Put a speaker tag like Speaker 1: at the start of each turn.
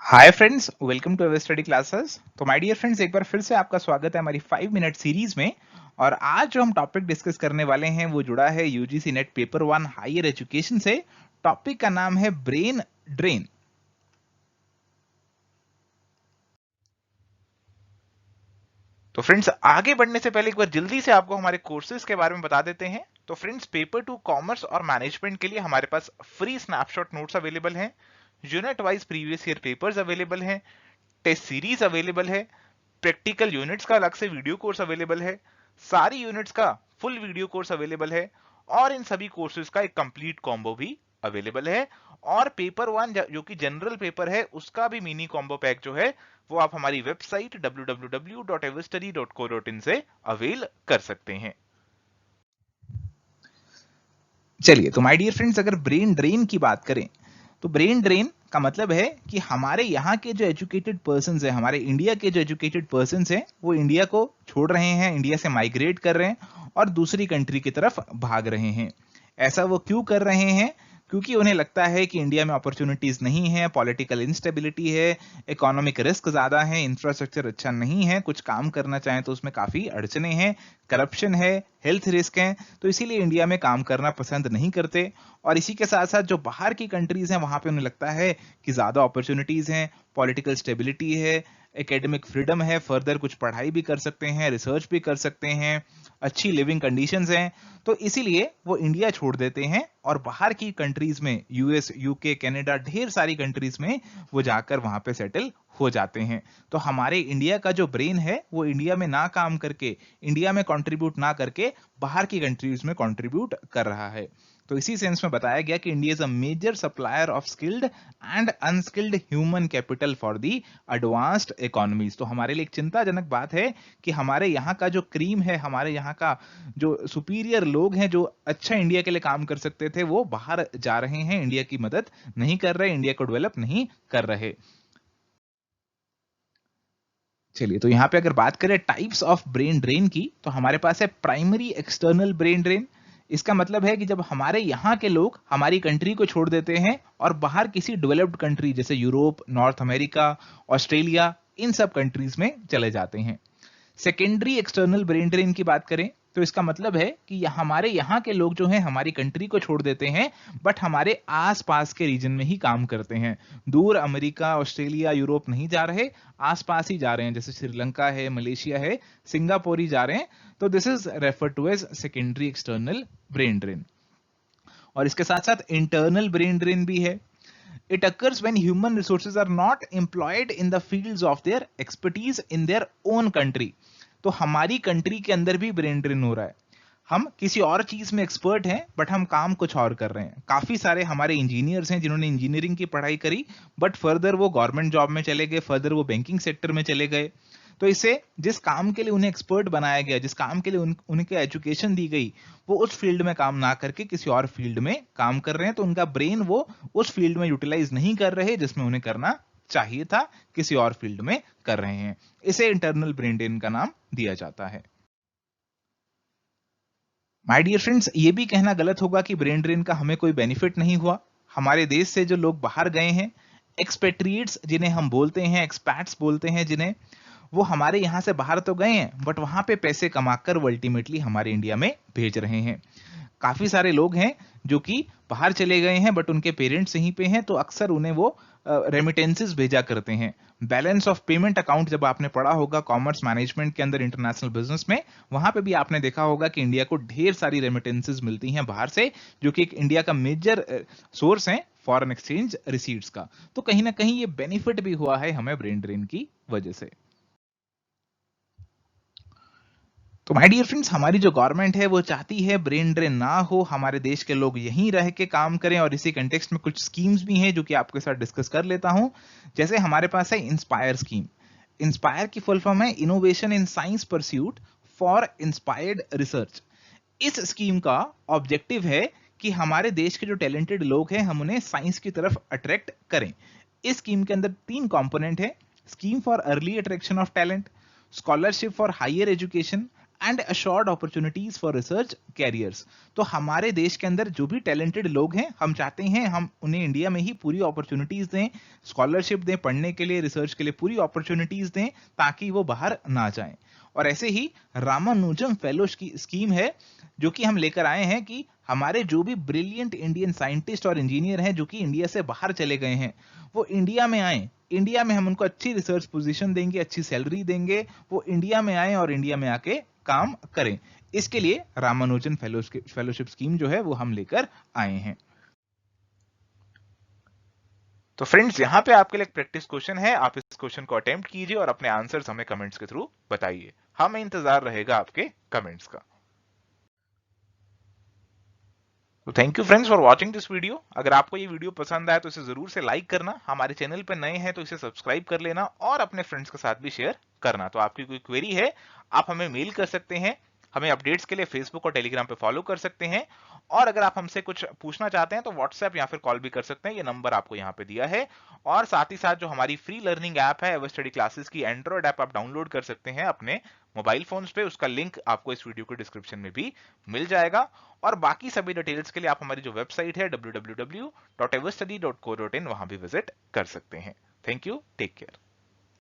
Speaker 1: Hi friends, welcome to our study classes. तो my dear friends, एक बार फिर से आपका स्वागत है हमारी 5 मिनट सीरीज में। और आज जो हम टॉपिक डिस्कस करने वाले हैं वो जुड़ा है UGC NET paper 1 higher education से। टॉपिक का नाम है ब्रेन ड्रेन। तो फ्रेंड्स, आगे बढ़ने से पहले एक बार जल्दी से आपको हमारे कोर्सेज के बारे में बता देते हैं। तो फ्रेंड्स, पेपर 2 कॉमर्स और मैनेजमेंट के लिए हमारे पास फ्री स्नैपशॉट नोट्स अवेलेबल हैं, unit wise previous year papers available हैं, टेस्ट सीरीज अवेलेबल है, प्रैक्टिकल यूनिट्स का अलग से वीडियो कोर्स अवेलेबल है, सारी यूनिट्स का फुल वीडियो कोर्स अवेलेबल है, और इन सभी कोर्सेज का एक कंप्लीट कॉम्बो भी अवेलेबल है। और पेपर 1 जो कि जनरल पेपर है उसका भी मिनी कॉम्बो पैक जो है वो आप हमारी वेबसाइट www.everstudy.co.in से अवेल कर सकते हैं। चलिए, तो माय डियर फ्रेंड्स, अगर ब्रेन ड्रेन की बात करें तो ब्रेन ड्रेन का मतलब है कि हमारे यहाँ के जो एजुकेटेड पर्सन है, हमारे इंडिया के जो एजुकेटेड पर्सन है, वो इंडिया को छोड़ रहे हैं, इंडिया से माइग्रेट कर रहे हैं और दूसरी कंट्री की तरफ भाग रहे हैं। ऐसा वो क्यों कर रहे हैं? क्योंकि उन्हें लगता है कि इंडिया में अपॉर्चुनिटीज नहीं है, पॉलिटिकल इंस्टेबिलिटी है, इकोनॉमिक रिस्क ज्यादा है, इंफ्रास्ट्रक्चर अच्छा नहीं है, कुछ काम करना चाहें तो उसमें काफी अड़चने हैं, करप्शन है, हेल्थ रिस्क है, तो इसीलिए इंडिया में काम करना पसंद नहीं करते। और इसी के साथ साथ जो बाहर की कंट्रीज हैं वहां पे उन्हें लगता है कि ज्यादा अपॉर्चुनिटीज हैं, पॉलिटिकल स्टेबिलिटी है, एकेडमिक फ्रीडम है, फर्दर कुछ पढ़ाई भी कर सकते हैं, रिसर्च भी कर सकते हैं, अच्छी लिविंग कंडीशंस हैं। तो इसीलिए वो इंडिया छोड़ देते हैं और बाहर की कंट्रीज में, यूएस, यूके, कनाडा, ढेर सारी कंट्रीज में वो जाकर वहां पे सेटल हो जाते हैं। तो हमारे इंडिया का जो ब्रेन है वो इंडिया में ना काम करके, इंडिया में कंट्रीब्यूट ना करके बाहर की कंट्रीज में कंट्रीब्यूट कर रहा है। तो इसी सेंस में बताया गया कि India is a major supplier of skilled and unskilled human capital for the advanced economies. तो हमारे लिए एक चिंताजनक बात है कि हमारे यहाँ का जो क्रीम है, हमारे यहाँ का जो सुपीरियर लोग हैं, जो अच्छा इंडिया के लिए काम कर सकते थे, वो बाहर जा रहे हैं, इंडिया की मदद नहीं कर रहे, इंडिया को डेवलप नहीं कर रहे। चलिए, तो यहाँ पे अगर बात करें टाइप्स ऑफ ब्रेन ड्रेन की, तो हमारे पास है प्राइमरी एक्सटर्नल ब्रेन ड्रेन। इसका मतलब है कि जब हमारे यहाँ के लोग हमारी कंट्री को छोड़ देते हैं और बाहर किसी डेवलप्ड कंट्री जैसे यूरोप, नॉर्थ अमेरिका, ऑस्ट्रेलिया, इन सब कंट्रीज में चले जाते हैं। सेकेंडरी एक्सटर्नल ब्रेन ड्रेन की बात करें तो इसका मतलब है कि हमारे यहाँ के लोग जो हैं हमारी कंट्री को छोड़ देते हैं, बट हमारे आसपास के रीजन में ही काम करते हैं, दूर अमेरिका, ऑस्ट्रेलिया, यूरोप नहीं जा रहे, आसपास ही जा रहे हैं, जैसे श्रीलंका है, मलेशिया है, सिंगापुर ही जा रहे हैं। तो this is refer to as secondary external brain drain. और इसके साथ साथ इंटरनल ब्रेन ड्रेन भी है। It occurs when human resources are not employed in the fields of their expertise in their own country। तो हमारी कंट्री के अंदर भी ब्रेन ड्रेन हो रहा है। हम किसी और चीज में एक्सपर्ट हैं बट हम काम कुछ और कर रहे हैं। काफी सारे हमारे इंजीनियर्स हैं जिन्होंने इंजीनियरिंग की पढ़ाई करी, बट फर्दर वो गवर्नमेंट जॉब में चले गए, फर्दर वो बैंकिंग सेक्टर में चले गए। तो इससे जिस काम के लिए उन्हें एक्सपर्ट बनाया गया, जिस काम के लिए उनके एजुकेशन दी गई, वो उस फील्ड में काम ना करके किसी और फील्ड में काम कर रहे हैं। तो उनका ब्रेन वो उस फील्ड में यूटिलाइज नहीं कर रहे जिसमें उन्हें करना चाहिए था, किसी और फील्ड में कर रहे हैं। इसे इंटरनल ब्रेन ड्रेन का नाम दिया जाता है। माय डियर फ्रेंड्स, ये भी कहना गलत होगा कि ब्रेन ड्रेन का हमें कोई बेनिफिट नहीं हुआ। हमारे देश से जो लोग बाहर गए हैं, एक्सपेट्रिएट्स जिन्हें हम बोलते हैं, एक्सपैट्स बोलते हैं जिन्हें, वो हमारे यहाँ से बाहर तो गए हैं बट वहां पे पैसे कमाकर वो अल्टीमेटली हमारे इंडिया में भेज रहे हैं। काफी सारे लोग हैं जो कि बाहर चले गए हैं बट उनके पेरेंट्स यहीं पे हैं, तो अक्सर उन्हें वो रेमिटेंसेस भेजा करते हैं। बैलेंस ऑफ पेमेंट अकाउंट जब आपने पढ़ा होगा कॉमर्स मैनेजमेंट के अंदर, इंटरनेशनल बिजनेस में, वहां पे भी आपने देखा होगा कि इंडिया को ढेर सारी रेमिटेंसेस मिलती हैं बाहर से, जो कि एक इंडिया का मेजर सोर्स है फॉरेन एक्सचेंज रिसीट्स का। तो कहीं ना कहीं ये बेनिफिट भी हुआ है हमें ब्रेन ड्रेन की वजह से। तो माय डियर फ्रेंड्स, हमारी जो गवर्नमेंट है वो चाहती है ब्रेन ड्रेन ना हो, हमारे देश के लोग यहीं रह के काम करें। और इसी कंटेक्स्ट में कुछ स्कीम्स भी हैं जो कि आपके साथ डिस्कस कर लेता हूं। जैसे हमारे पास है इंस्पायर स्कीम। इंस्पायर की फुल फॉर्म है innovation in science pursuit for inspired research. इस स्कीम का ऑब्जेक्टिव है कि हमारे देश के जो टैलेंटेड लोग हैं हम उन्हें साइंस की तरफ अट्रैक्ट करें। इस स्कीम के अंदर 3 कंपोनेंट है: scheme for early attraction of talent, scholarship for higher education and assured opportunities for research careers. तो हमारे देश के अंदर जो भी टैलेंटेड लोग हैं, हम चाहते हैं हम उन्हें इंडिया में ही पूरी अपॉर्चुनिटीज दें, स्कॉलरशिप दें, पढ़ने के लिए, रिसर्च के लिए पूरी अपॉर्चुनिटीज दें, ताकि वो बाहर ना जाएं। और ऐसे ही रामानुजम फेलो की स्कीम है जो कि हम लेकर आए हैं कि हमारे जो भी ब्रिलियंट इंडियन साइंटिस्ट और इंजीनियर हैं जो कि इंडिया से बाहर चले गए हैं, वो इंडिया में आए। इंडिया में हम उनको अच्छी रिसर्च पोजीशन देंगे, अच्छी सैलरी देंगे, वो इंडिया में आए और इंडिया में आके काम करें। इसके लिए रामानुजन फेलोशिप स्कीम जो है वो हम लेकर आए हैं। तो फ्रेंड्स, यहां पे आपके लिए एक प्रैक्टिस क्वेश्चन है, आप इस क्वेश्चन को अटेम्प्ट कीजिए और अपने आंसर्स हमें कमेंट्स के थ्रू बताइए। हमें इंतजार रहेगा आपके कमेंट्स का। तो thank you friends for watching this video. अगर आपको ये वीडियो पसंद आया तो इसे जरूर से लाइक करना, हमारे चैनल पर नए हैं तो इसे सब्सक्राइब कर लेना और अपने फ्रेंड्स के साथ भी शेयर करना। तो आपकी कोई क्वेरी है, आप हमें मेल कर सकते हैं, हमें अपडेट्स के लिए फेसबुक और टेलीग्राम पे फॉलो कर सकते हैं, और अगर आप हमसे कुछ पूछना चाहते हैं तो व्हाट्सएप या फिर कॉल भी कर सकते हैं, ये नंबर आपको यहाँ पे दिया है। और साथ ही साथ जो हमारी फ्री लर्निंग ऐप है एवर स्टडी क्लासेस की, एंड्रॉइड ऐप आप डाउनलोड कर सकते हैं अपने मोबाइल फोन्स पे, उसका लिंक आपको इस वीडियो के डिस्क्रिप्शन में भी मिल जाएगा। और बाकी सभी डिटेल्स के लिए आप हमारी जो वेबसाइट है www.everstudy.co.in वहां भी विजिट कर सकते हैं। Thank you, take care.